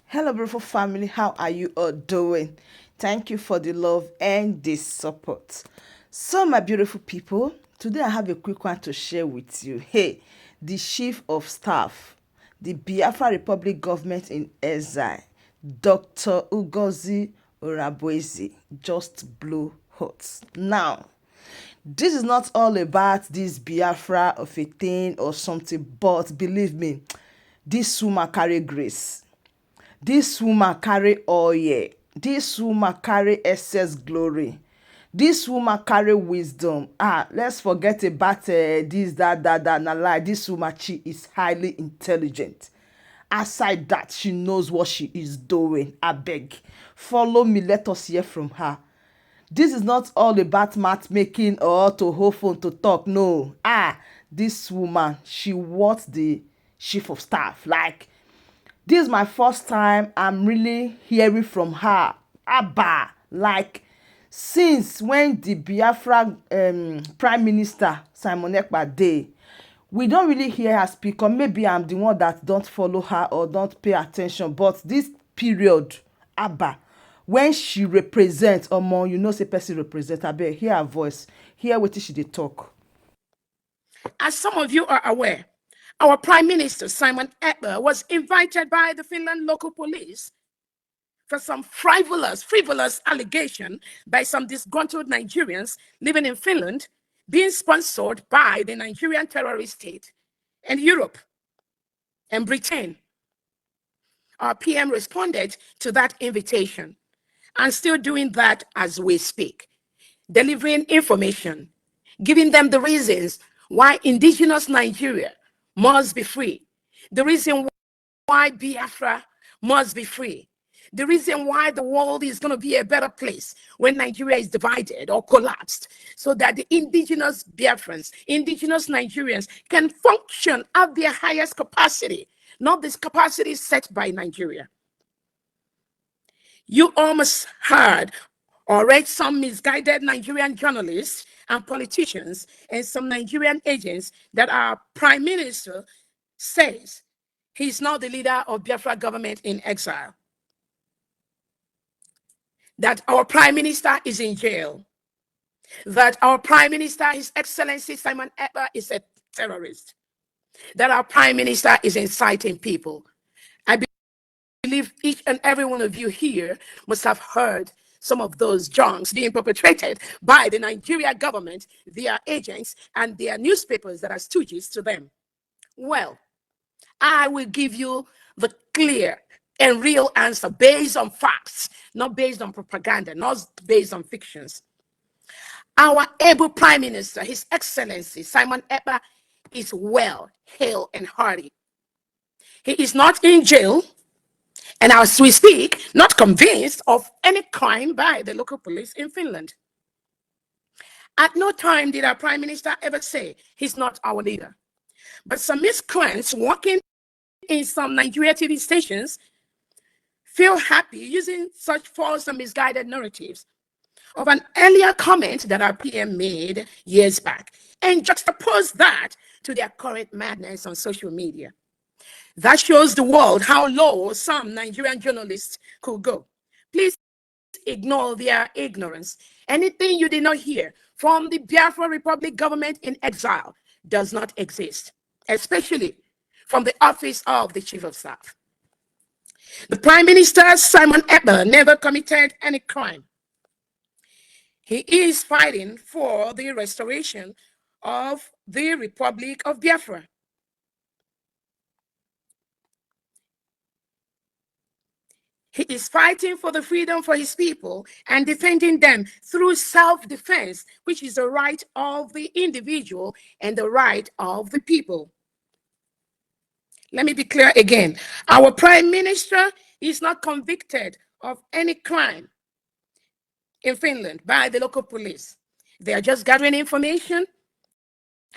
Hello, beautiful family. How are you all doing? Thank you for the love and the support. So, my beautiful people, today I have a quick one to share with you. Hey, the Chief of Staff, the Biafra Republic government in exile, Dr. Ngozi Oraboezi, just blew hot. Now, this is not all about this Biafra of a thing or something, but believe me, this woman carry grace. This woman carry oil. This woman carry excess glory. This woman carry wisdom. Let's forget about this, that, na lie. This woman, she is highly intelligent. Aside that, she knows what she is doing. I beg, follow me. Let us hear from her. This is not all about matchmaking or to hold phone to talk. No. This woman, she was the chief of staff. Like, this is my first time I'm really hearing from her. Abba, like, since when the Biafra Prime Minister Simon Ekpa dey, we don't really hear her speak, or maybe I'm the one that don't follow her or don't pay attention. But this period, Abba, when she represent omo, you know say person represent, abeg hear her voice, hear wetin she dey talk. As some of you are aware, our Prime Minister, Simon Ekpa, was invited by the Finland local police for some frivolous allegation by some disgruntled Nigerians living in Finland, being sponsored by the Nigerian terrorist state and Europe and Britain. Our PM responded to that invitation and still doing that as we speak, delivering information, giving them the reasons why indigenous Nigeria must be free, the reason why Biafra must be free, the reason why the world is going to be a better place when Nigeria is divided or collapsed, so that the indigenous Biafrans, indigenous Nigerians can function at their highest capacity, not this capacity set by Nigeria. You almost heard or read some misguided Nigerian journalists and politicians and some Nigerian agents that our prime minister says he's not the leader of Biafra government in exile, that our prime minister is in jail, that our prime minister, His Excellency Simon Ekpa, is a terrorist, that our prime minister is inciting people. I believe each and every one of you here must have heard some of those junks being perpetrated by the Nigeria government, their agents, and their newspapers that are stooges to them. Well, I will give you the clear and real answer based on facts, not based on propaganda, not based on fictions. Our able Prime Minister, His Excellency Simon Ekpa, is well, hale, and hearty. He is not in jail, and as we speak, not convinced of any crime by the local police in Finland. At no time did our Prime Minister ever say he's not our leader. But some miscreants working in some Nigeria TV stations feel happy using such false and misguided narratives of an earlier comment that our PM made years back and juxtapose that to their current madness on social media. That shows the world how low some Nigerian journalists could go. Please ignore their ignorance. Anything you did not hear from the Biafra Republic government in exile does not exist, especially from the office of the Chief of Staff. The Prime Minister, Simon Ekpa, never committed any crime. He is fighting for the restoration of the Republic of Biafra. He is fighting for the freedom for his people and defending them through self-defense, which is the right of the individual and the right of the people. Let me be clear again. Our Prime Minister is not convicted of any crime in Finland by the local police. They are just gathering information.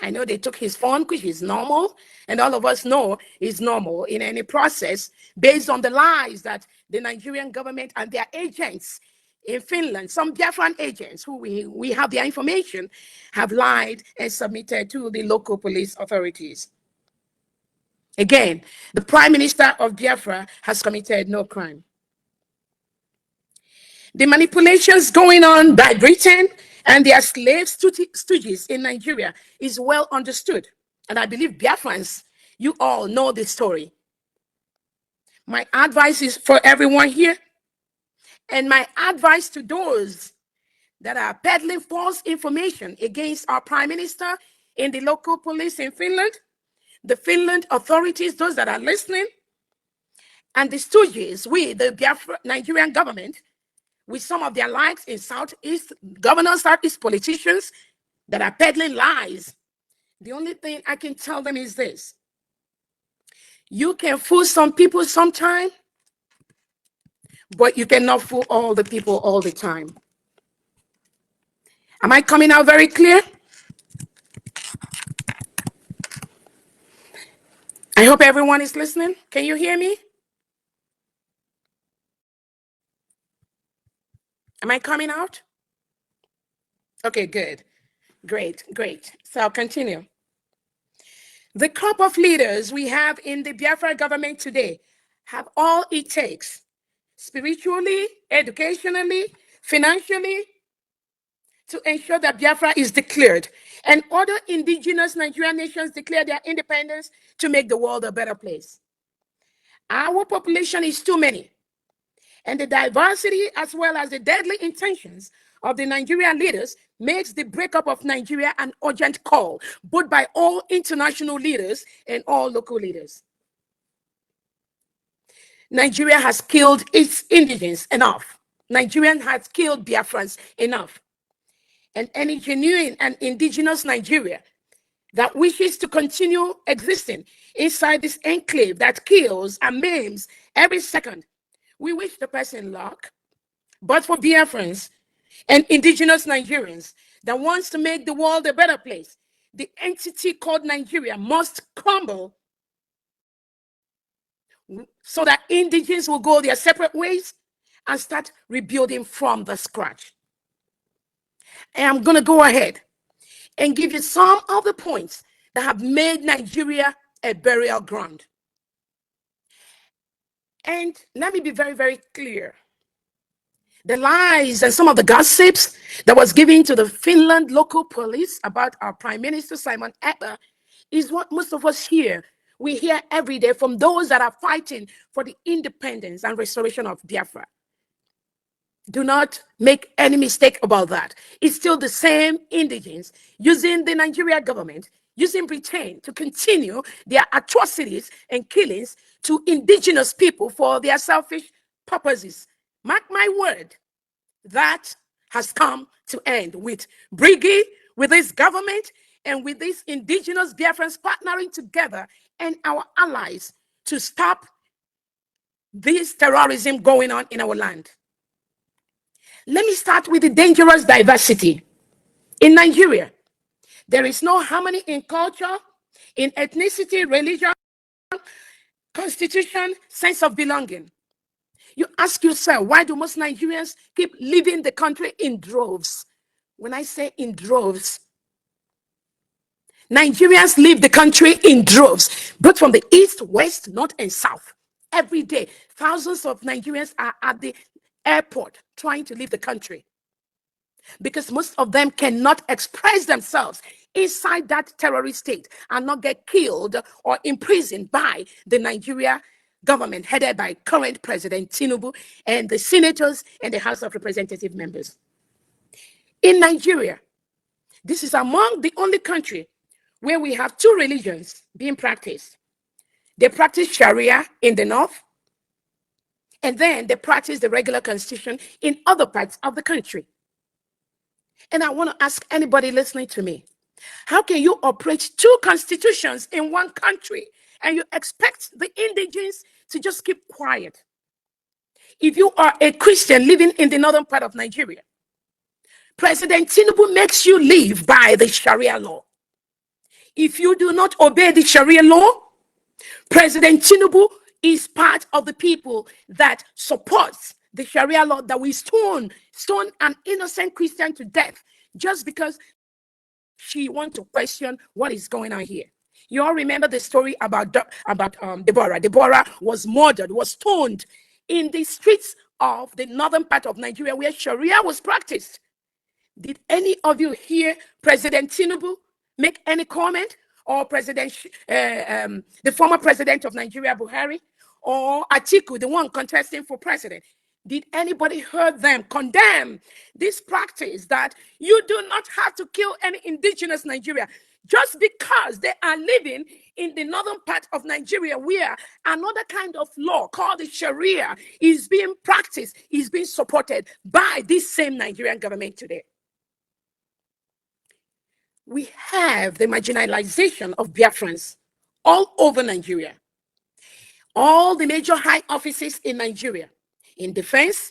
I know they took his phone, which is normal, and all of us know is normal in any process based on the lies that the Nigerian government and their agents in Finland, some Biafran agents who we have their information, have lied and submitted to the local police authorities. Again, the Prime Minister of Biafra has committed no crime. The manipulations going on by Britain and their slave stooges in Nigeria is well understood. And I believe Biafrans, you all know this story. My advice is for everyone here, and my advice to those that are peddling false information against our Prime Minister in the local police in Finland, the Finland authorities, those that are listening, and the stooges, we, the Biafra, Nigerian government, with some of their likes in Southeast, governors, Southeast politicians that are peddling lies. The only thing I can tell them is this: you can fool some people sometime, but you cannot fool all the people all the time. Am I coming out very clear? I hope everyone is listening. Can you hear me? Am I coming out? Okay, good. Great, great. So I'll continue. The crop of leaders we have in the Biafra government today have all it takes, spiritually, educationally, financially, to ensure that Biafra is declared and other indigenous Nigerian nations declare their independence to make the world a better place. Our population is too many, and the diversity as well as the deadly intentions of the Nigerian leaders makes the breakup of Nigeria an urgent call, both by all international leaders and all local leaders. Nigeria has killed its indigents enough. Nigeria has killed Biafrans enough. And any genuine and indigenous Nigeria that wishes to continue existing inside this enclave that kills and maims every second, we wish the person luck. But for Biafrans and indigenous Nigerians that wants to make the world a better place, the entity called Nigeria must crumble so that indigens will go their separate ways and start rebuilding from the scratch. And I'm going to go ahead and give you some of the points that have made Nigeria a burial ground. And let me be very, very clear. The lies and some of the gossips that was given to the Finland local police about our Prime Minister, Simon Ekpa, is what most of us hear. We hear every day from those that are fighting for the independence and restoration of Biafra. Do not make any mistake about that. It's still the same indigents using the Nigeria government, using Britain to continue their atrocities and killings to indigenous people for their selfish purposes. Mark my word, that has come to end with Briggy, with this government, and with these indigenous Biafrans partnering together and our allies to stop this terrorism going on in our land. Let me start with the dangerous diversity. In Nigeria, there is no harmony in culture, in ethnicity, religion, constitution, sense of belonging. You ask yourself, why do most Nigerians keep leaving the country in droves? When I say in droves, Nigerians leave the country in droves, both from the east, west, north, and south. Every day, thousands of Nigerians are at the airport trying to leave the country because most of them cannot express themselves inside that terrorist state and not get killed or imprisoned by the Nigeria government headed by current President Tinubu and the senators and the House of Representative members. In Nigeria, this is among the only country where we have two religions being practiced. They practice Sharia in the north, and then they practice the regular constitution in other parts of the country. And I want to ask anybody listening to me, how can you operate two constitutions in one country and you expect the indigents to just keep quiet? If you are a Christian living in the northern part of Nigeria, President Tinubu makes you live by the Sharia law. If you do not obey the Sharia law, President Tinubu is part of the people that supports the Sharia law that we stone an innocent Christian to death just because she wants to question what is going on here. You all remember the story about Deborah. Deborah was murdered, was stoned in the streets of the northern part of Nigeria where Sharia was practiced. Did any of you hear President Tinubu make any comment, or the former president of Nigeria, Buhari, or Atiku, the one contesting for president? Did anybody hear them condemn this practice that you do not have to kill any indigenous Nigeria just because they are living in the northern part of Nigeria where another kind of law called the Sharia is being practiced, is being supported by this same Nigerian government today? We have the marginalization of Biafrans all over Nigeria. All the major high offices in Nigeria, in defense,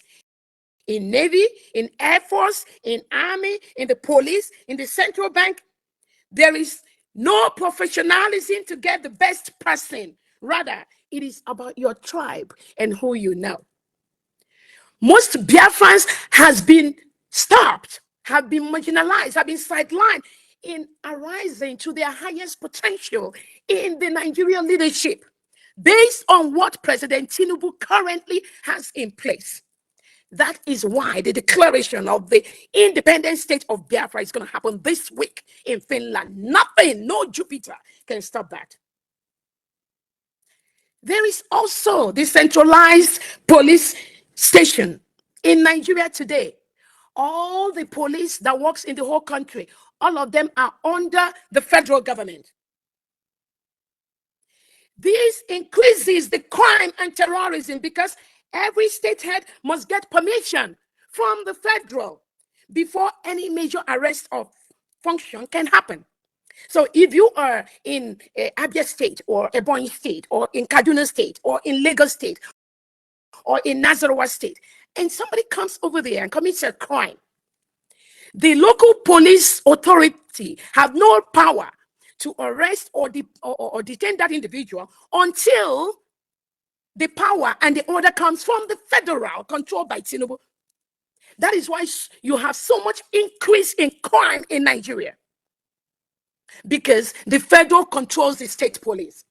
in Navy, in Air Force, in Army, in the police, in the central bank, there is no professionalism to get the best person. Rather, it is about your tribe and who you know. Most Biafrans has been stopped, have been marginalized, have been sidelined in arising to their highest potential in the Nigerian leadership based on what President Tinubu currently has in place. That is why the declaration of the independent state of Biafra is going to happen this week in Finland. Nothing, no Jupiter can stop that. There is also the centralized police station in Nigeria today. All the police that works in the whole country, all of them are under the federal government. This increases the crime and terrorism because every state head must get permission from the federal before any major arrest or function can happen. So if you are in Abia State or Ebonyi State or in Kaduna State or in Lagos State or in Nasarawa State, and somebody comes over there and commits a crime, the local police authority have no power to arrest or detain that individual until the power and the order comes from the federal, controlled by Tinubu. That is why you have so much increase in crime in Nigeria, because the federal controls the state police.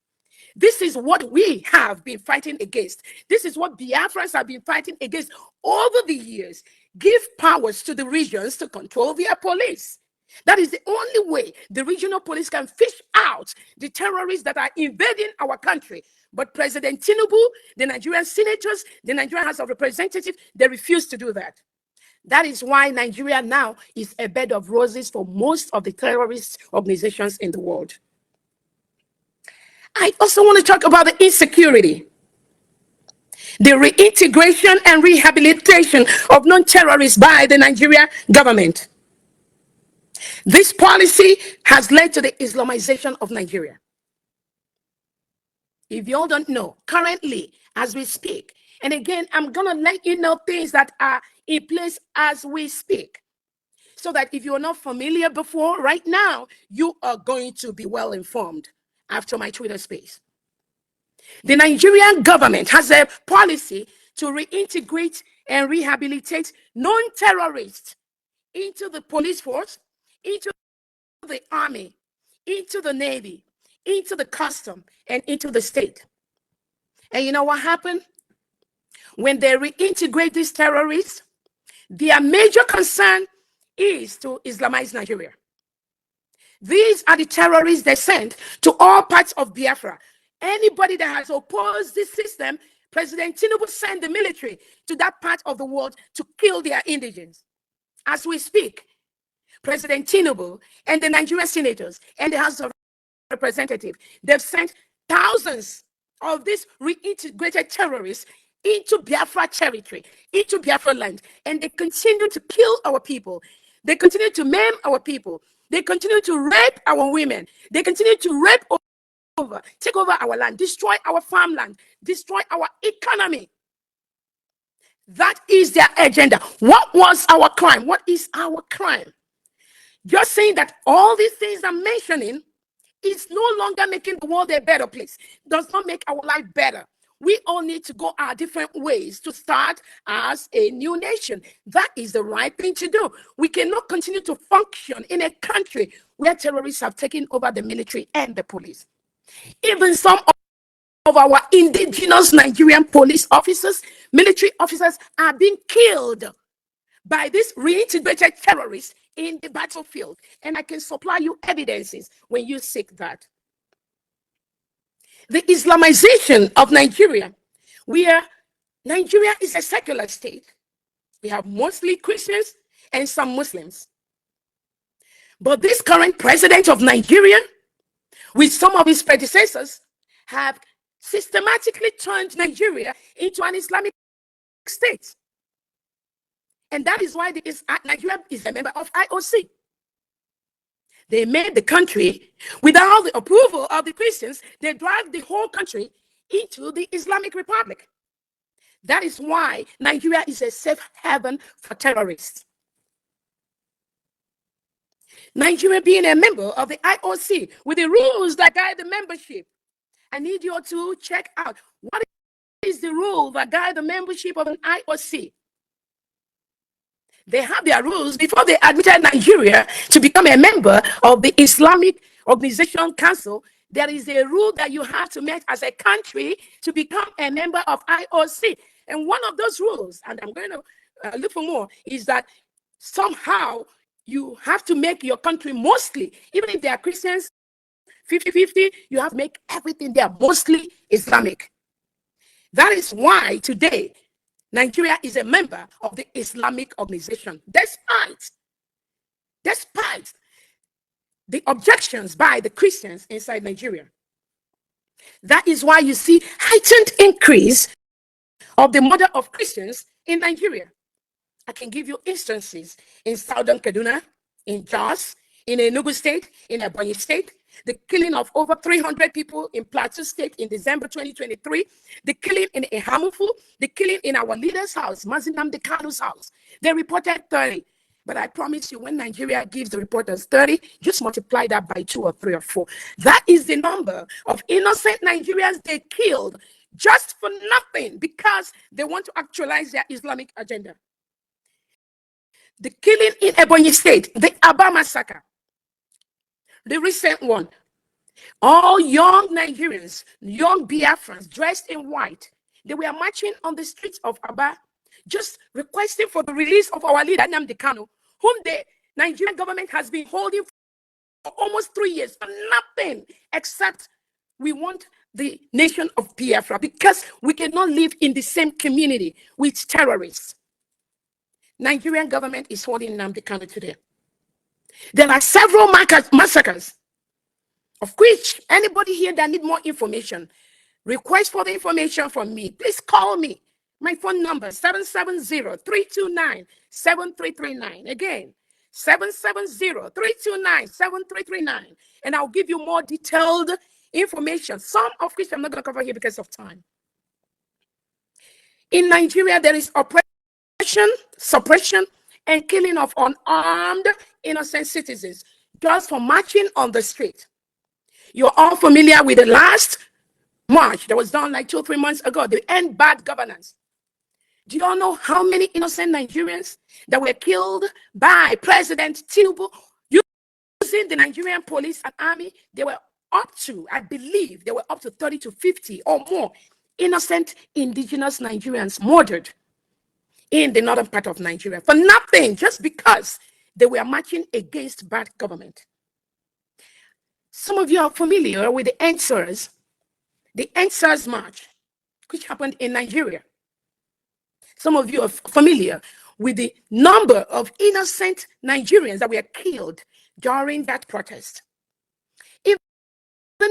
This is what we have been fighting against. This is what Biafrans have been fighting against over the years. Give powers to the regions to control their police. That is the only way the regional police can fish out the terrorists that are invading our country. But President Tinubu, the Nigerian senators, the Nigerian House of Representatives, they refuse to do that. That is why Nigeria now is a bed of roses for most of the terrorist organizations in the world. I also want to talk about the insecurity, the reintegration and rehabilitation of non-terrorists by the Nigerian government. This policy has led to the Islamization of Nigeria. If you all don't know, currently, as we speak, and again, I'm going to let you know things that are in place as we speak, so that if you're not familiar before, right now, you are going to be well informed after my Twitter space. The Nigerian government has a policy to reintegrate and rehabilitate non-terrorists into the police force, into the army, into the navy, into the custom, and into the state. And you know what happened? When they reintegrate these terrorists, their major concern is to Islamize Nigeria. These are the terrorists they sent to all parts of Biafra. Anybody that has opposed this system, President Tinubu sent the military to that part of the world to kill their indigents. As we speak, President Tinubu and the Nigerian senators and the House of Representatives, they've sent thousands of these reintegrated terrorists into Biafra territory, into Biafra land, and they continue to kill our people. They continue to maim our people. They continue to rape our women. They continue to rape take over our land, destroy our farmland, destroy our economy. That is their agenda. What was our crime? What is our crime? Just saying that all these things I'm mentioning is no longer making the world a better place. Does not make our life better. We all need to go our different ways to start as a new nation. That is the right thing to do. We cannot continue to function in a country where terrorists have taken over the military and the police. Even some of our indigenous Nigerian police officers, military officers are being killed by these reintegrated terrorists in the battlefield. And I can supply you evidences when you seek that. The Islamization of Nigeria, where Nigeria is a secular state. We have mostly Christians and some Muslims. But this current president of Nigeria, with some of his predecessors, have systematically turned Nigeria into an Islamic state. And that is why Nigeria is a member of IOC. They made the country, without the approval of the Christians, they dragged the whole country into the Islamic Republic. That is why Nigeria is a safe haven for terrorists. Nigeria being a member of the IOC with the rules that guide the membership. I need you to check out what is the rule that guide the membership of an IOC. They have their rules before they admitted Nigeria to become a member of the Islamic Organization Council. There is a rule that you have to meet as a country to become a member of IOC. And one of those rules, and I'm going to look for more, is that somehow you have to make your country mostly, even if they are Christians, 50-50, you have to make everything there mostly Islamic. That is why today, Nigeria is a member of the Islamic organization, despite the objections by the Christians inside Nigeria. That is why you see heightened increase of the murder of Christians in Nigeria. I can give you instances in Southern Kaduna, in Jos, in Enugu State, in Ebonyi State, the killing of over 300 people in Plateau State in December 2023, the killing in Ehamufu, the killing in our leader's house, Mazinam Kanu's house. They reported 30. But I promise you, when Nigeria gives the reporters 30, just multiply that by 2 or 3 or 4. That is the number of innocent Nigerians they killed just for nothing because they want to actualize their Islamic agenda. The killing in Ebonyi State, the Aba massacre, the recent one, all young Nigerians, young Biafrans dressed in white, they were marching on the streets of Aba, just requesting for the release of our leader, Nnamdi Kanu, whom the Nigerian government has been holding for almost 3 years for nothing except we want the nation of Biafra because we cannot live in the same community with terrorists. Nigerian government is holding Nnamdi Kanu today. There are several massacres, of which anybody here that need more information, request for the information from me, please call me. My phone number, 770-329-7339. Again, 770-329-7339. And I'll give you more detailed information, some of which I'm not going to cover here because of time. In Nigeria, there is oppression, suppression, and killing of unarmed innocent citizens just for marching on the street. You're all familiar with the last march that was done like 2 or 3 months ago, the End Bad Governance. Do you all know how many innocent Nigerians that were killed by President Tinubu using the Nigerian police and army? They were up to, I believe, 30 to 50 or more innocent indigenous Nigerians murdered in the northern part of Nigeria for nothing, just because they were marching against bad government. Some of you are familiar with the EXTRADITE march, which happened in Nigeria. Some of you are familiar with the number of innocent Nigerians that were killed during that protest. Even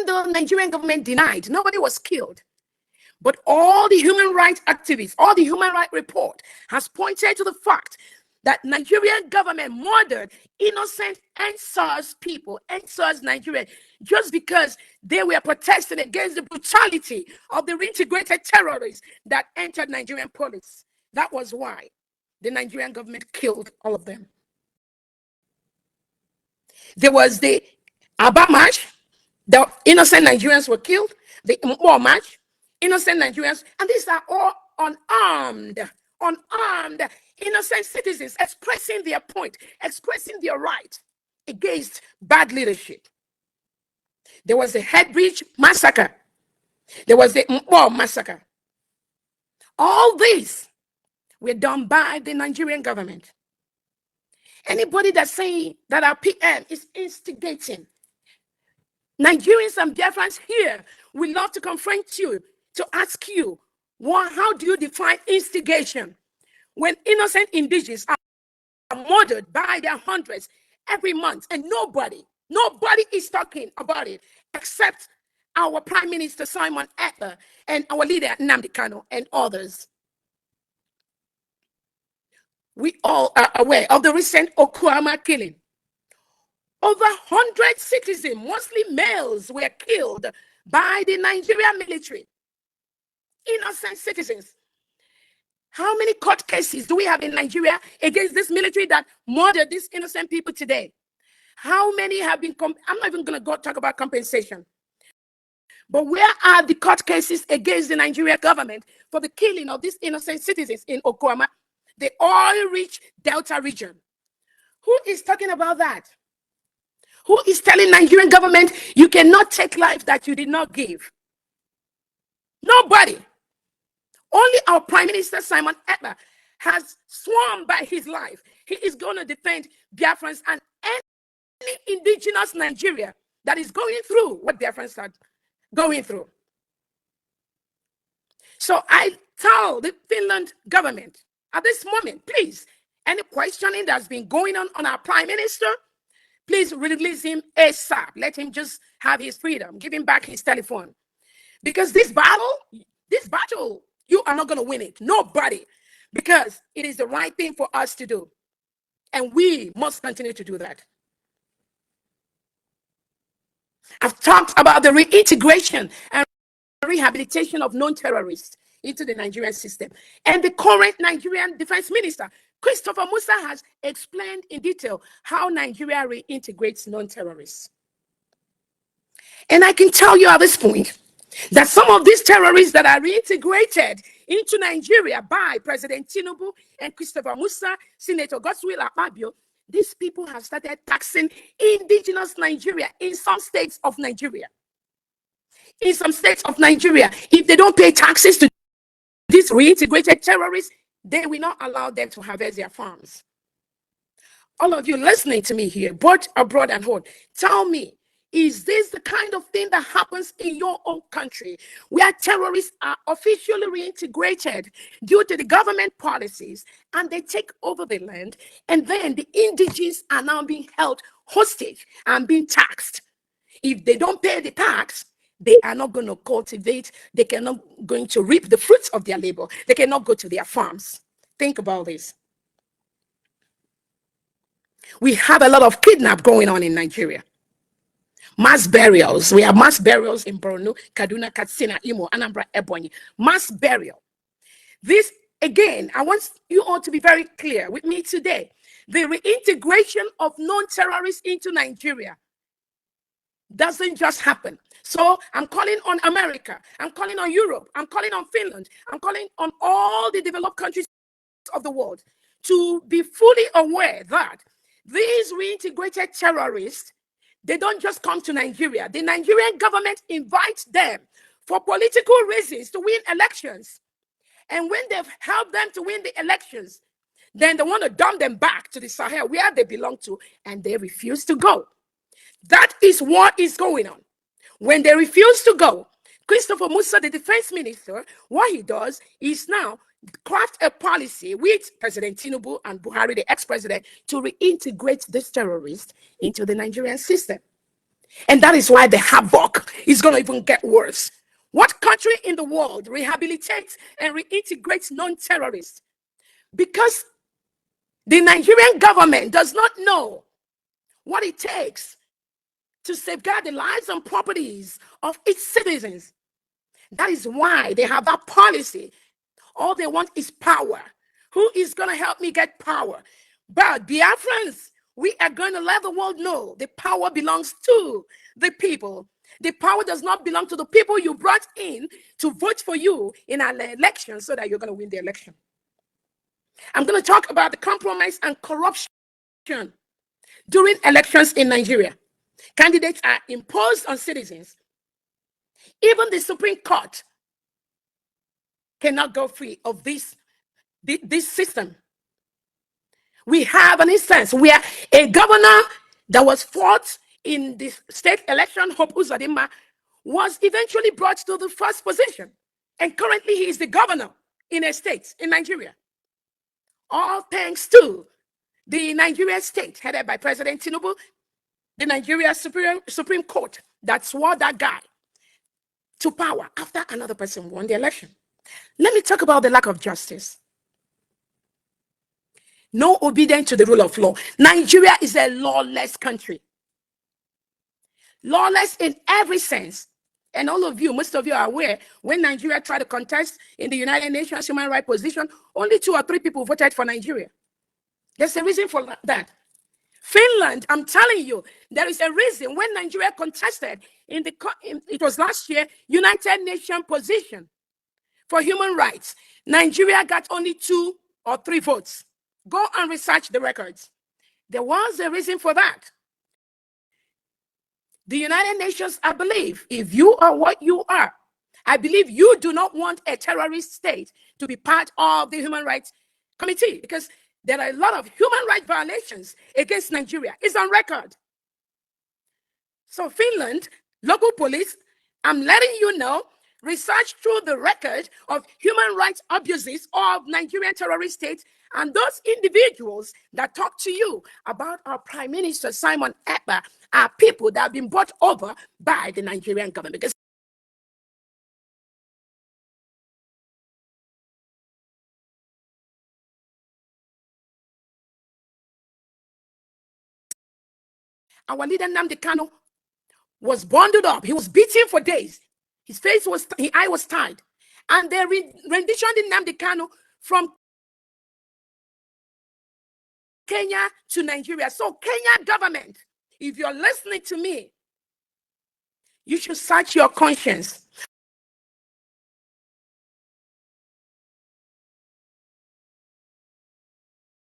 though the Nigerian government denied, nobody was killed. But all the human rights activists, all the human rights report has pointed to the fact that Nigerian government murdered innocent EXTRADITE people, EXTRADITE Nigerians, just because they were protesting against the brutality of the reintegrated terrorists that entered Nigerian police. That was why the Nigerian government killed all of them. There was the Aba march, the innocent Nigerians were killed, the Mwa march, innocent Nigerians, and these are all unarmed, innocent citizens expressing their point, expressing their right against bad leadership. There was the Headbridge massacre. There was the Mpo massacre. All these were done by the Nigerian government. Anybody that's saying that our PM is instigating, Nigerians and Biafrans here, we love to confront you, to ask you, how do you define instigation? When innocent indigenous are murdered by their hundreds every month, and nobody is talking about it except our Prime Minister Simon Ekpa and our leader Nnamdi Kanu and others. We all are aware of the recent Okuama killing. Over 100 citizens, mostly males, were killed by the Nigerian military. Innocent citizens. How many court cases do we have in Nigeria against this military that murdered these innocent people today? How many have been, I'm not even going to go talk about compensation. But where are the court cases against the Nigerian government for the killing of these innocent citizens in Okuama, the oil-rich Delta region? Who is talking about that? Who is telling Nigerian government you cannot take life that you did not give? Nobody. Only our Prime Minister Simon Ekpa has sworn by his life. He is going to defend Biafrans and any indigenous Nigeria that is going through what Biafrans are going through. So I tell the Finland government at this moment, please, any questioning that's been going on our Prime Minister, please release him ASAP. Let him just have his freedom. Give him back his telephone. Because this battle, you are not going to win it. Nobody. Because it is the right thing for us to do. And we must continue to do that. I've talked about the reintegration and rehabilitation of non-terrorists into the Nigerian system. And the current Nigerian Defense Minister, Christopher Musa, has explained in detail how Nigeria reintegrates non-terrorists. And I can tell you at this point that some of these terrorists that are reintegrated into Nigeria by President Tinubu and Christopher Musa, Senator Godswill Akpabio, these people have started taxing indigenous Nigeria in some states of Nigeria. In some states of Nigeria, if they don't pay taxes to these reintegrated terrorists, they will not allow them to harvest their farms. All of you listening to me here, both abroad and home, tell me, is this the kind of thing that happens in your own country, where terrorists are officially reintegrated due to the government policies and they take over the land, and then the indigenes are now being held hostage and being taxed? If they don't pay the tax, they are not going to cultivate, they cannot going to reap the fruits of their labor. They cannot go to their farms. Think about this. We have a lot of kidnap going on in Nigeria. Mass burials. We have mass burials in Borno, Kaduna, Katsina, Imo, Anambra, Ebonyi. Mass burial. This, again, I want you all to be very clear with me today. The reintegration of non-terrorists into Nigeria doesn't just happen. So I'm calling on America. I'm calling on Europe. I'm calling on Finland. I'm calling on all the developed countries of the world to be fully aware that these reintegrated terrorists, they don't just come to Nigeria. The Nigerian government invites them for political reasons to win elections. And when they've helped them to win the elections, then they want to dump them back to the Sahel where they belong to, and they refuse to go. That is what is going on. When they refuse to go, Christopher Musa, the defense minister, what he does is now craft a policy with President Tinubu and Buhari, the ex-president, to reintegrate these terrorists into the Nigerian system. And that is why the havoc is going to even get worse. What country in the world rehabilitates and reintegrates non-terrorists? Because the Nigerian government does not know what it takes to safeguard the lives and properties of its citizens. That is why they have that policy. All they want is power. Who is going to help me get power? But Biafrans, we are going to let the world know the power belongs to the people. The power does not belong to the people you brought in to vote for you in an election so that you're going to win the election. I'm going to talk about the compromise and corruption during elections in Nigeria. candidates are imposed on citizens, even the Supreme Court cannot go free of this system. We have an instance where a governor that was fought in the state election, Hope Uzodinma, was eventually brought to the first position. And currently he is the governor in a state in Nigeria. All thanks to the Nigerian state headed by President Tinubu, the Nigeria Supreme Court that swore that guy to power after another person won the election. Let me talk about the lack of justice. No obedience to the rule of law. Nigeria is a lawless country. Lawless in every sense. And all of you, most of you are aware, when Nigeria tried to contest in the United Nations human rights position, only 2 or 3 people voted for Nigeria. There's a reason for that. Finland, I'm telling you, there is a reason when Nigeria contested it was last year, United Nations position for human rights. Nigeria got only 2 or 3 votes. Go and research the records. There was a reason for that. The United Nations, I believe, if you are what you are, I believe you do not want a terrorist state to be part of the Human Rights Committee, because there are a lot of human rights violations against Nigeria. It's on record. So Finland, local police, I'm letting you know, research through the record of human rights abuses of Nigerian terrorist states, and those individuals that talk to you about our Prime Minister Simon Ekpa are people that have been brought over by the Nigerian government. Because our leader Nnamdi Kanu was bundled up. He was beaten for days. His eye was tied. And they renditioned Nnamdi Kanu from Kenya to Nigeria. So Kenya government, if you're listening to me, you should search your conscience.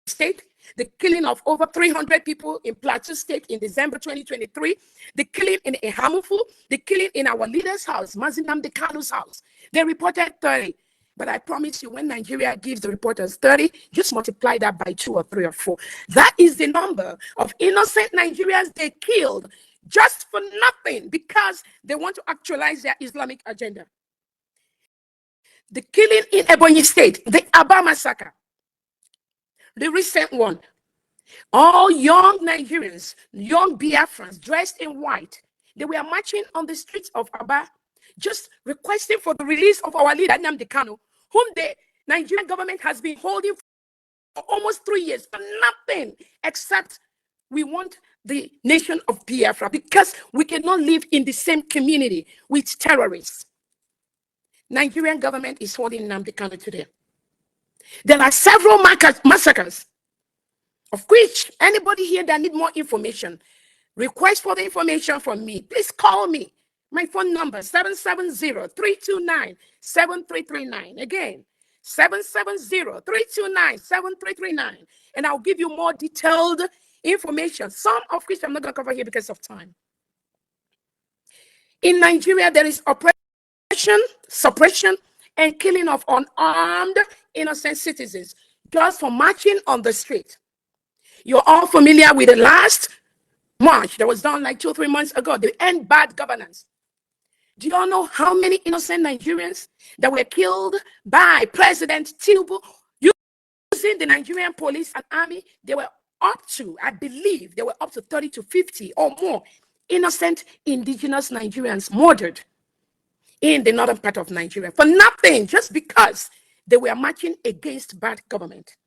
State, the killing of over 300 people in Plateau State in December 2023, the killing in Ehamufu, the killing in our leader's house, Mazi Nnamdi Kanu's house. They reported 30. But I promise you, when Nigeria gives the reporters 30, just multiply that by 2 or 3 or 4. That is the number of innocent Nigerians they killed just for nothing, because they want to actualize their Islamic agenda. The killing in Ebonyi State, the Aba massacre, the recent one, all young Nigerians, young Biafrans dressed in white, they were marching on the streets of Aba, just requesting for the release of our leader, Nnamdi Kanu, whom the Nigerian government has been holding for almost 3 years for nothing except we want the nation of Biafra, because we cannot live in the same community with terrorists. Nigerian government is holding Nnamdi Kanu today. There are several massacres, of which anybody here that need more information, request for the information from me, please call me. My phone number, 770-329-7339. Again, 770-329-7339. And I'll give you more detailed information, some of which I'm not going to cover here because of time. In Nigeria, there is oppression, suppression, and killing of unarmed innocent citizens just for marching on the street. You're all familiar with the last march that was done like 2 or 3 months ago, the End Bad Governance. Do you all know how many innocent Nigerians that were killed by President Tinubu using the Nigerian police and army? They were up to, I believe, they were up to 30 to 50 or more innocent indigenous Nigerians murdered in the northern part of Nigeria for nothing, just because they were marching against bad government.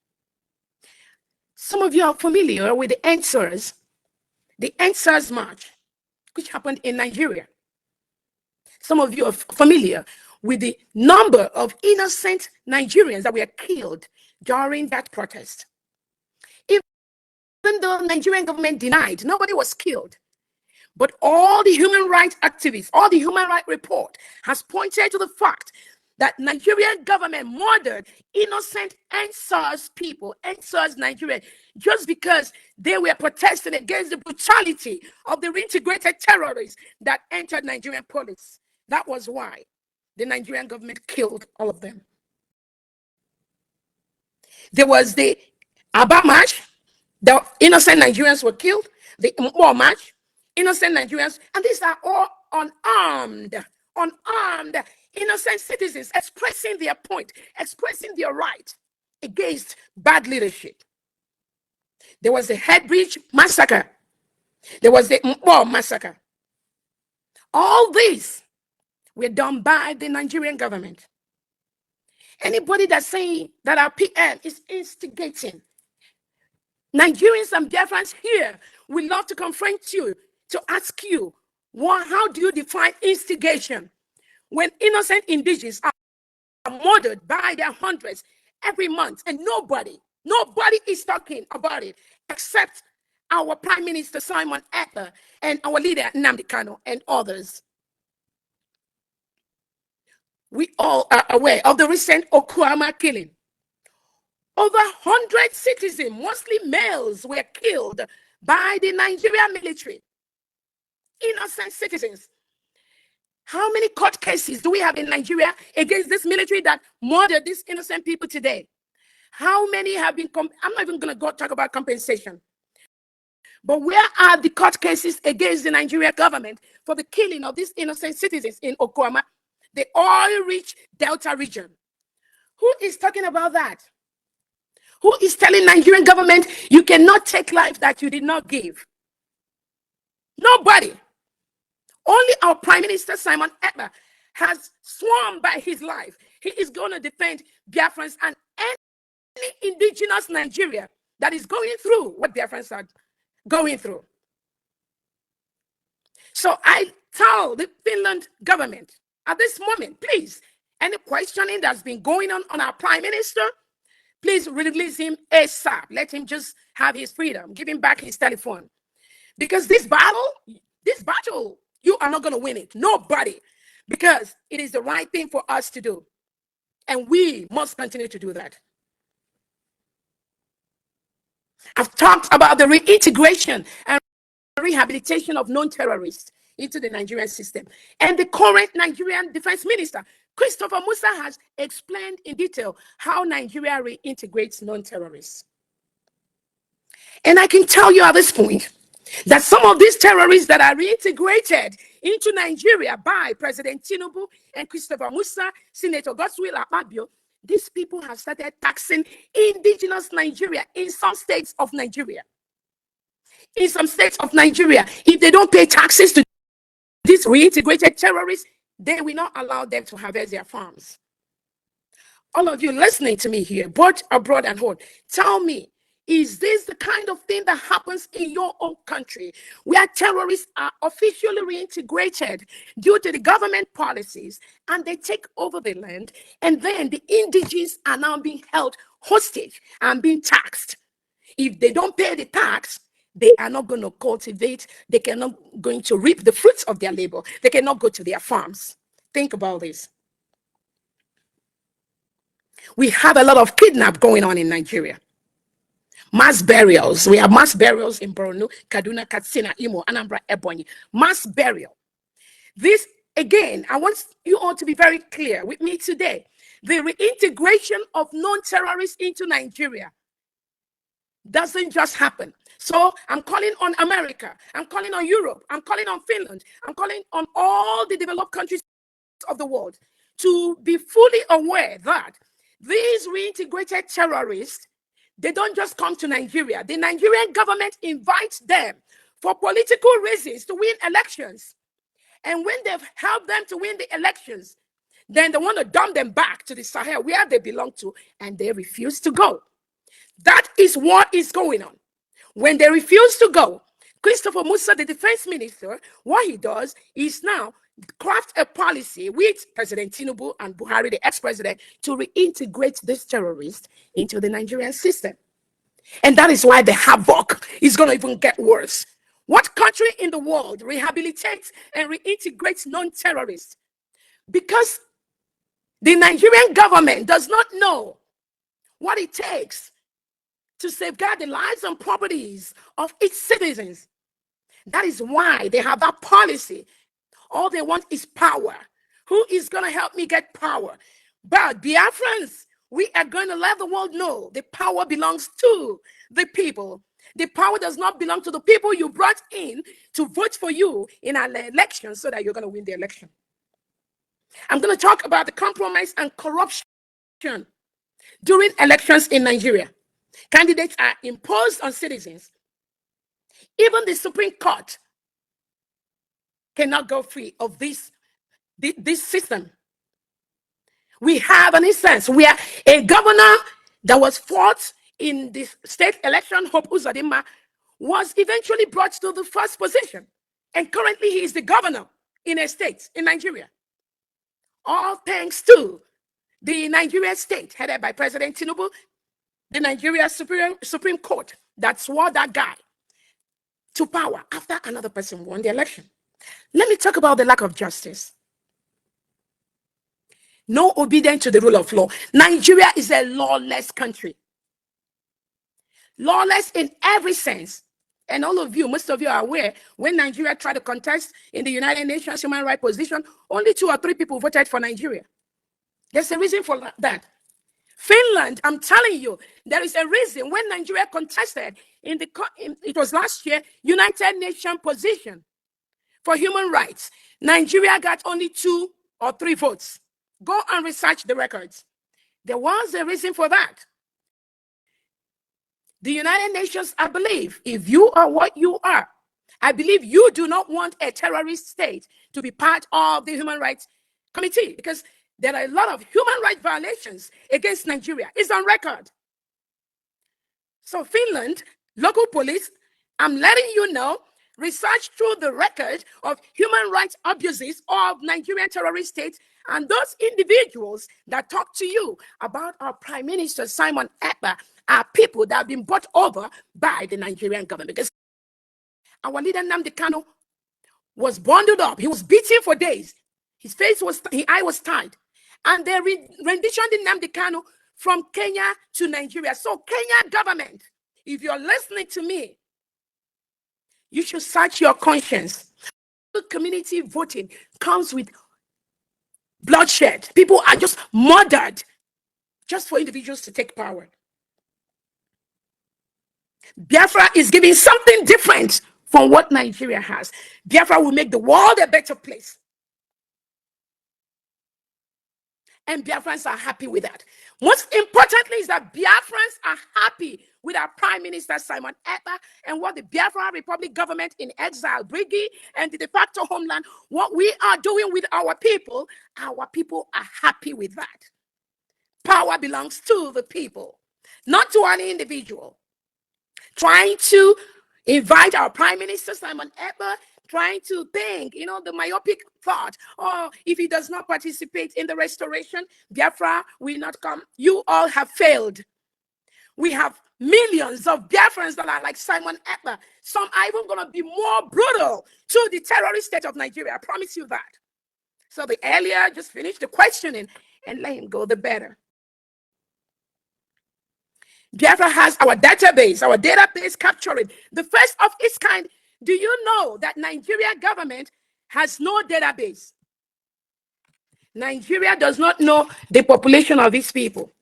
Some of you are familiar with the EXTRADITE march, which happened in Nigeria. Some of you are familiar with the number of innocent Nigerians that were killed during that protest. Even though the Nigerian government denied, nobody was killed. But all the human rights activists, all the human rights report has pointed to the fact that Nigerian government murdered innocent NSAS people, NSAS Nigerians, just because they were protesting against the brutality of the reintegrated terrorists that entered Nigerian police. That was why the Nigerian government killed all of them. There was the Aba March, the innocent Nigerians were killed. The Mbo March, innocent Nigerians, and these are all unarmed innocent citizens expressing their point, expressing their right against bad leadership. There was the Headbridge massacre. There was the Mbo massacre. All these were done by the Nigerian government. Anybody that's saying that our PM is instigating, Nigerians and Biafrans here, we love to confront you, to ask you, how do you define instigation? When innocent indigenous are murdered by their hundreds every month, and nobody is talking about it except our Prime Minister Simon Ekpa and our leader Nnamdi Kanu and others. We all are aware of the recent Okuama killing. Over 100 citizens, mostly males, were killed by the Nigerian military. Innocent citizens. How many court cases do we have in Nigeria against this military that murdered these innocent people today? How many have been, I'm not even going to go talk about compensation. But where are the court cases against the Nigerian government for the killing of these innocent citizens in Okuama, the oil-rich Delta region? Who is talking about that? Who is telling Nigerian government you cannot take life that you did not give? Nobody. Only our Prime Minister Simon Ekpa has sworn by his life. He is going to defend Biafrans and any indigenous Nigeria that is going through what Biafrans are going through. So I tell the Finland government at this moment, please, any questioning that's been going on our Prime Minister, please release him ASAP. Let him just have his freedom. Give him back his telephone. Because this battle, you are not going to win it. Nobody. Because it is the right thing for us to do. And we must continue to do that. I've talked about the reintegration and rehabilitation of non-terrorists into the Nigerian system. And the current Nigerian Defense Minister, Christopher Musa, has explained in detail how Nigeria reintegrates non-terrorists. And I can tell you at this point that some of these terrorists that are reintegrated into Nigeria by President Tinubu and Christopher Musa, Senator Godswill Akpabio, these people have started taxing indigenous Nigeria in some states of Nigeria. In some states of Nigeria, if they don't pay taxes to these reintegrated terrorists, they will not allow them to harvest their farms. All of you listening to me here, both abroad and home, tell me, is this the kind of thing that happens in your own country where terrorists are officially reintegrated due to the government policies and they take over the land, and then the indigenes are now being held hostage and being taxed? If they don't pay the tax, they are not going to cultivate, they cannot going to reap the fruits of their labor. They cannot go to their farms. Think about this. We have a lot of kidnap going on in Nigeria. Mass burials. We have mass burials in Borno, Kaduna, Katsina, Imo, Anambra, Ebonyi. Mass burial. This, again, I want you all to be very clear with me today. The reintegration of non-terrorists into Nigeria doesn't just happen. So I'm calling on America. I'm calling on Europe. I'm calling on Finland. I'm calling on all the developed countries of the world to be fully aware that these reintegrated terrorists, they don't just come to Nigeria. The Nigerian government invites them for political reasons to win elections. And when they've helped them to win the elections, then they want to dump them back to the Sahel where they belong to, and they refuse to go. That is what is going on. When they refuse to go, Christopher Musa, the defense minister, what he does is now craft a policy with President Tinubu and Buhari, the ex-president, to reintegrate these terrorists into the Nigerian system. And that is why the havoc is going to even get worse. What country in the world rehabilitates and reintegrates non-terrorists? Because The Nigerian government does not know what it takes to safeguard the lives and properties of its citizens. That is why they have that policy. All they want is power. Who is going to help me get power? But Biafrans, we are going to let the world know the power belongs to the people. The power does not belong to the people you brought in to vote for you in an election so that you're going to win the election. I'm going to talk about the compromise and corruption during elections in Nigeria. Candidates are imposed on citizens. Even the Supreme Court cannot go free of this system. We have an instance where a governor that was fought in the state election, Hope Uzodinma, was eventually brought to the first position. And currently he is the governor in a state in Nigeria. All thanks to the Nigeria state headed by President Tinubu, the Nigeria Supreme Court that swore that guy to power after another person won the election. Let me talk about the lack of justice. No obedience to the rule of law. Nigeria is a lawless country. Lawless in every sense. And all of you, most of you are aware, when Nigeria tried to contest in the United Nations human rights position, only 2 or 3 people voted for Nigeria. There's a reason for that. Finland, I'm telling you, there is a reason when Nigeria contested it was last year, United Nations position for human rights. Nigeria got only 2 or 3 votes. Go and research the records. There was a reason for that. The United Nations, I believe, if you are what you are, I believe you do not want a terrorist state to be part of the Human Rights Committee, because there are a lot of human rights violations against Nigeria. It's on record. So Finland, local police, I'm letting you know, research through the record of human rights abuses of Nigerian terrorist states and those individuals that talk to you about our Prime Minister Simon Ekpa are people that have been bought over by the Nigerian government. Because our leader Nnamdi Kanu was bundled up. He was beaten for days. His eye was tied. And they renditioned Nnamdi Kanu from Kenya to Nigeria. So Kenya government, if you're listening to me, you should search your conscience. Community voting comes with bloodshed. People are just murdered just for individuals to take power. Biafra is giving something different from what Nigeria has. Biafra will make the world a better place. And Biafrans are happy with that. Most importantly is that Biafrans are happy with our Prime Minister Simon Ekpa and what the Biafra Republic government in exile, Briggy, and the de facto homeland, what we are doing with our people are happy with that. Power belongs to the people, not to any individual. Trying to invite our Prime Minister Simon Ekpa, trying to think, the myopic thought, if he does not participate in the restoration, Biafra will not come. You all have failed. We have millions of Biafrans that are like Simon Ekpa. Some are even going to be more brutal to the terrorist state of Nigeria. I promise you that. So the earlier, just finish the questioning and let him go, the better. Biafra has our database capturing the first of its kind. Do you know that Nigeria government has no database? Nigeria does not know the population of its people.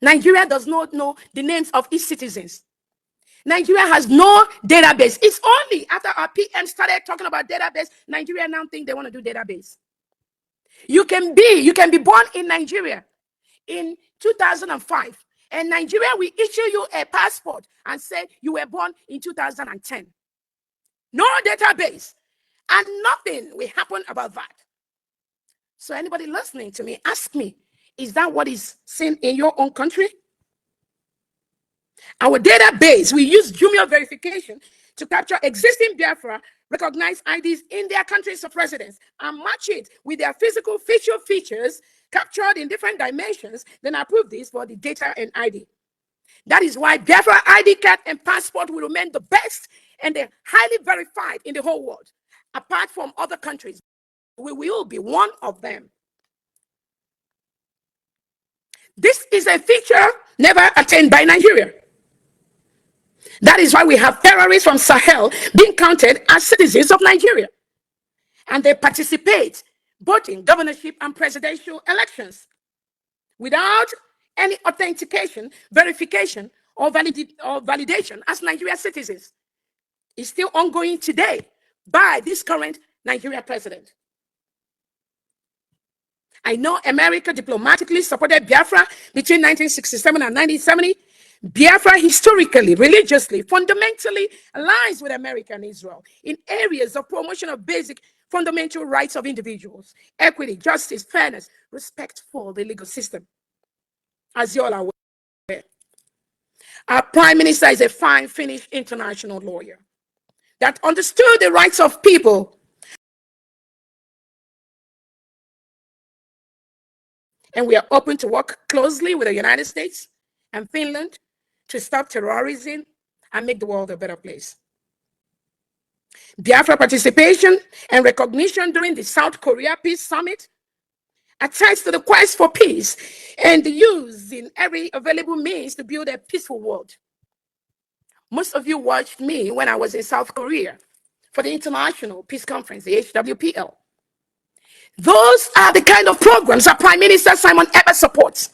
Nigeria does not know the names of its citizens. Nigeria has no database. It's only after our PM started talking about database, Nigeria now think they want to do database. You can be born in Nigeria in 2005. And Nigeria will issue you a passport and say you were born in 2010. No database. And nothing will happen about that. So anybody listening to me, ask me, is that what is seen in your own country? Our database, we use Jumio verification to capture existing Biafra recognized IDs in their countries of residence and match it with their physical facial features captured in different dimensions, then approve this for the data and ID. That is why Biafra ID card and passport will remain the best and they're highly verified in the whole world. Apart from other countries, we will be one of them. This is a feature never attained by Nigeria. That is why we have terrorists from Sahel being counted as citizens of Nigeria. And they participate both in governorship and presidential elections without any authentication, verification, or validation as Nigerian citizens. It's still ongoing today by this current Nigerian president. I know America diplomatically supported Biafra between 1967 and 1970. Biafra historically, religiously, fundamentally aligns with America and Israel in areas of promotion of basic fundamental rights of individuals, equity, justice, fairness, respect for the legal system. As you all are aware, our prime minister is a fine Finnish international lawyer that understood the rights of people and we are open to work closely with the United States and Finland to stop terrorism and make the world a better place. Biafra participation and recognition during the South Korea Peace Summit attests to the quest for peace and the use in every available means to build a peaceful world. Most of you watched me when I was in South Korea for the International Peace Conference, the HWPL. Those are the kind of programs that Prime Minister Simon Ekpa supports.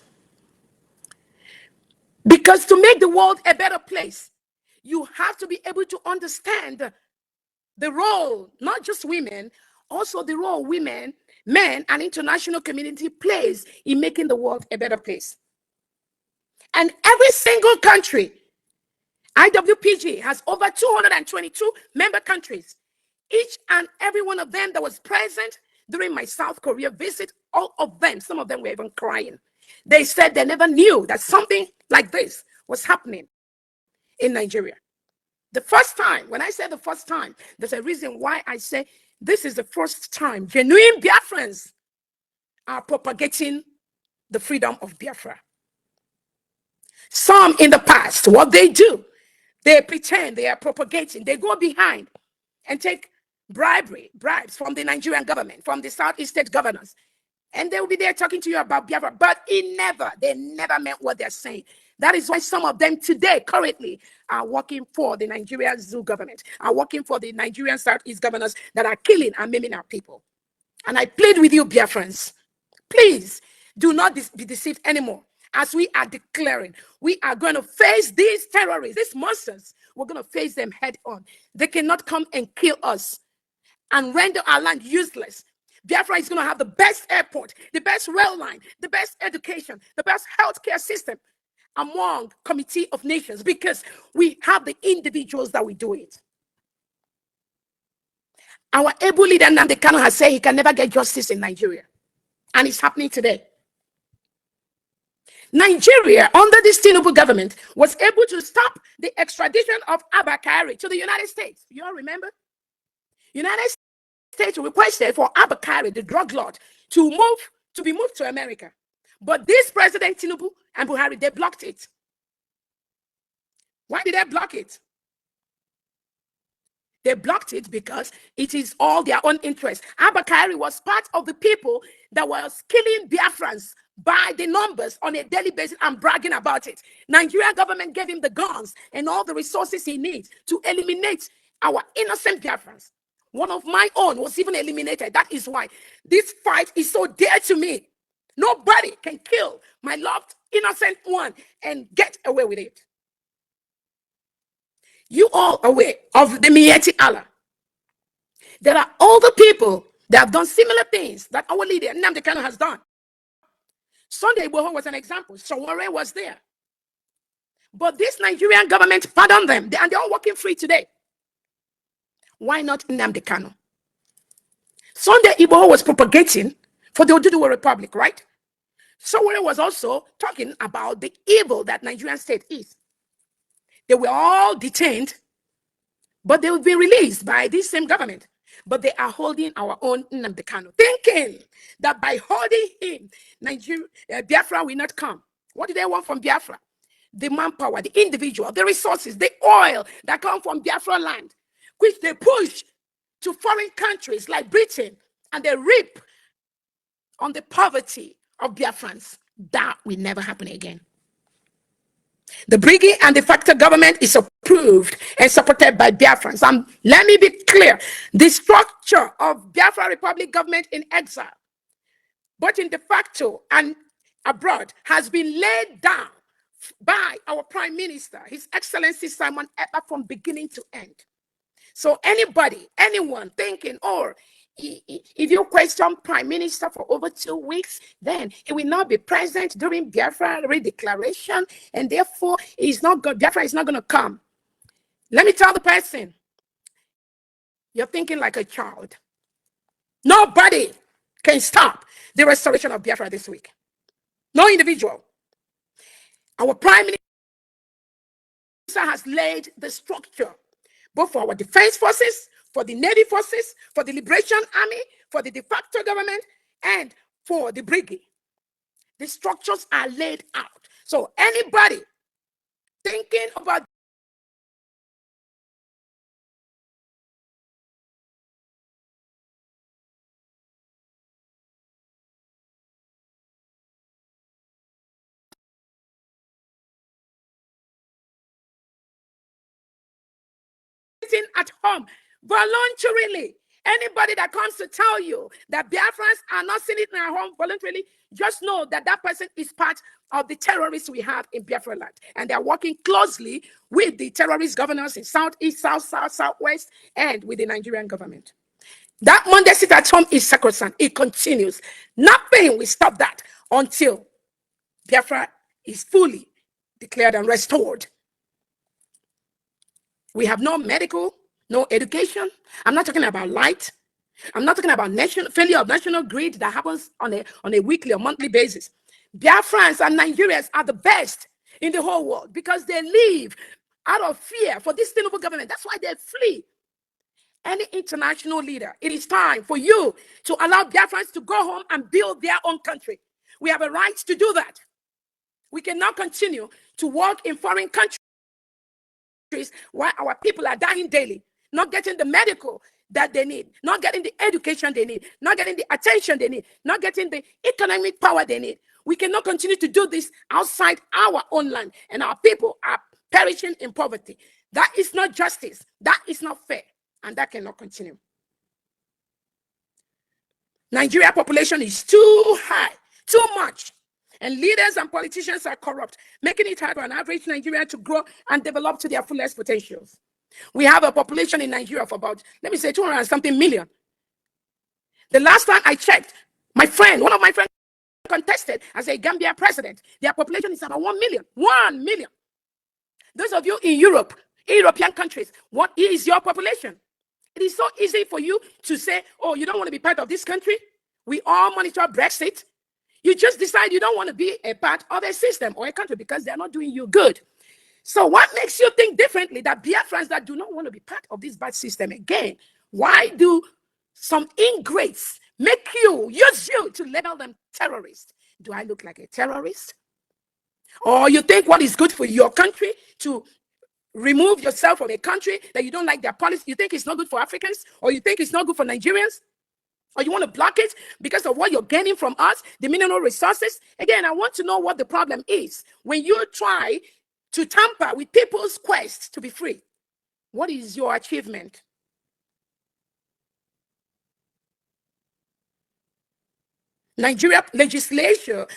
Because to make the world a better place, you have to be able to understand the role, not just women, also the role women, men, and international community plays in making the world a better place. And every single country, IWPG has over 222 member countries. Each and every one of them that was present during my South Korea visit, all of them, some of them were even crying. They said they never knew that something like this was happening in Nigeria. The first time, when I say the first time, there's a reason why I say this is the first time genuine Biafrans are propagating the freedom of Biafra. Some in the past, what they do, they pretend they are propagating, they go behind and take bribes from the Nigerian government, from the Southeast state governors. And they will be there talking to you about Biafra, but they never meant what they're saying. That is why some of them today, currently, are working for the Nigerian zoo government, are working for the Nigerian Southeast governors that are killing and maiming our people. And I plead with you, Biafrans, please do not be deceived anymore. As we are declaring, we are going to face these terrorists, these monsters. We're going to face them head on. They cannot come and kill us and render our land useless. Biafra is going to have the best airport, the best rail line, the best education, the best healthcare system among Committee of Nations because we have the individuals that we do it. Our able leader, Nnamdi Kanu, has said he can never get justice in Nigeria. And it's happening today. Nigeria, under this Tinubu government, was able to stop the extradition of Abakari to the United States. You all remember? United States requested for Abakari, the drug lord, to be moved to America. But this President Tinubu and Buhari, they blocked it. Why did they block it? They blocked it because it is all their own interest. Abakari was part of the people that was killing Biafrans by the numbers on a daily basis and bragging about it. Nigerian government gave him the guns and all the resources he needs to eliminate our innocent Biafrans. One of my own was even eliminated. That is why this fight is so dear to me. Nobody can kill my loved innocent one and get away with it. You all aware of the Miyetti Allah. There are other people that have done similar things that our leader Nnamdi Kanu has done. Sunday Igboho was an example. Sowore was there. But this Nigerian government pardoned them, and they're all working free today. Why not Nnamdi Kanu? Sunday Igboho was propagating for the Oduduwa Republic, right? Sowore was also talking about the evil that Nigerian state is. They were all detained, but they will be released by this same government. But they are holding our own Nnamdi Kanu, thinking that by holding him, Biafra will not come. What do they want from Biafra? The manpower, the individual, the resources, the oil that come from Biafra land, which they push to foreign countries like Britain, and they reap on the poverty of Biafrans. That will never happen again. The brigade and de facto government is approved and supported by Biafrans. Let me be clear. The structure of Biafra Republic government in exile, both in de facto and abroad, has been laid down by our Prime Minister, His Excellency Simon Ekpa, from beginning to end. So anybody, anyone thinking, or if you question Prime Minister for over 2 weeks, then he will not be present during Biafra redeclaration, and therefore Biafra is not going to come. Let me tell the person, you're thinking like a child. Nobody can stop the restoration of Biafra this week. No individual. Our Prime Minister has laid the structure, both for our defense forces, for the Navy forces, for the Liberation Army, for the de facto government, and for the brigade. The structures are laid out. So anybody thinking about sitting at home voluntarily, anybody that comes to tell you that Biafrans are not sitting at home voluntarily, just know that that person is part of the terrorists we have in Biafra land. And they're working closely with the terrorist governors in Southeast, Southwest, and with the Nigerian government. That Monday sit at home is sacrosanct. It continues. Nothing will stop that until Biafra is fully declared and restored. We have no medical, no education. I'm not talking about light. I'm not talking about failure of national grid that happens on a weekly or monthly basis. Biafrans and Nigerians are the best in the whole world because they live out of fear for this Tinubu government. That's why they flee. Any international leader, it is time for you to allow Biafrans to go home and build their own country. We have a right to do that. We cannot continue to work in foreign countries while our people are dying daily, not getting the medical that they need, not getting the education they need, not getting the attention they need, not getting the economic power they need. We cannot continue to do this outside our own land, and our people are perishing in poverty. That is not justice. That is not fair, and that cannot continue. Nigeria population is too high, too much. And leaders and politicians are corrupt, making it hard for an average Nigerian to grow and develop to their fullest potentials. We have a population in Nigeria of about, let me say, 200 and something million. The last time I checked, one of my friends contested as a Gambia president. Their population is about 1 million. 1 million. Those of you in Europe, European countries, what is your population? It is so easy for you to say, oh, you don't want to be part of this country. We all monitor Brexit. You just decide you don't want to be a part of a system or a country because they're not doing you good. So what makes you think differently that Biafrans that do not want to be part of this bad system again? Why do some ingrates use you to label them terrorists? Do I look like a terrorist? Or you think what is good for your country to remove yourself from a country that you don't like their policy? You think it's not good for Africans? Or you think it's not good for Nigerians? Or you want to block it because of what you're gaining from us, the mineral resources? Again, I want to know what the problem is. When you try to tamper with people's quest to be free, what is your achievement? Nigeria legislature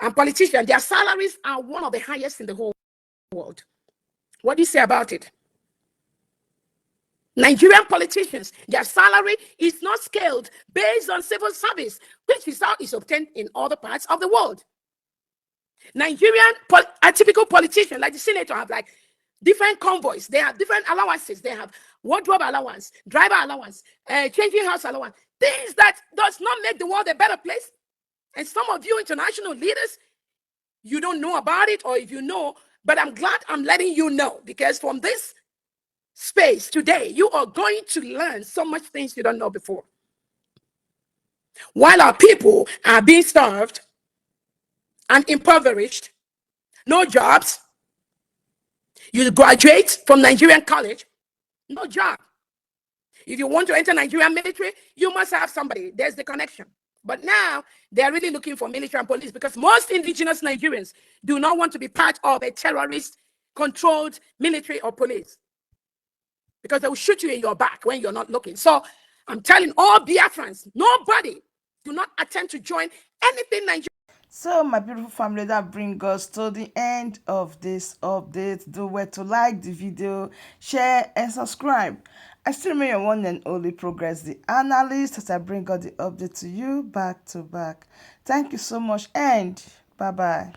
and politicians, their salaries are one of the highest in the whole world. What do you say about it? Nigerian politicians, their salary is not scaled based on civil service, which is how it's obtained in other parts of the world. Nigerian atypical politicians, like the senator, have like different convoys. They have different allowances. They have wardrobe allowance, driver allowance, changing house allowance. Things that does not make the world a better place. And some of you international leaders, you don't know about it, or if you know, but I'm glad I'm letting you know, because from this space today, you are going to learn so much things you don't know before. While our people are being starved and impoverished, no jobs, you graduate from Nigerian college, no job. If you want to enter Nigerian military, you must have somebody. There's the connection. But now they are really looking for military and police because most indigenous Nigerians do not want to be part of a terrorist controlled military or police because they will shoot you in your back when you're not looking. So I'm telling all Biafrans, nobody, do not attempt to join anything Nigerian. So, my beautiful family, that brings us to the end of this update. Do well to like the video, share, and subscribe. I still remain your one and only Progress the Analyst as I bring all the update to you back to back. Thank you so much, and bye bye.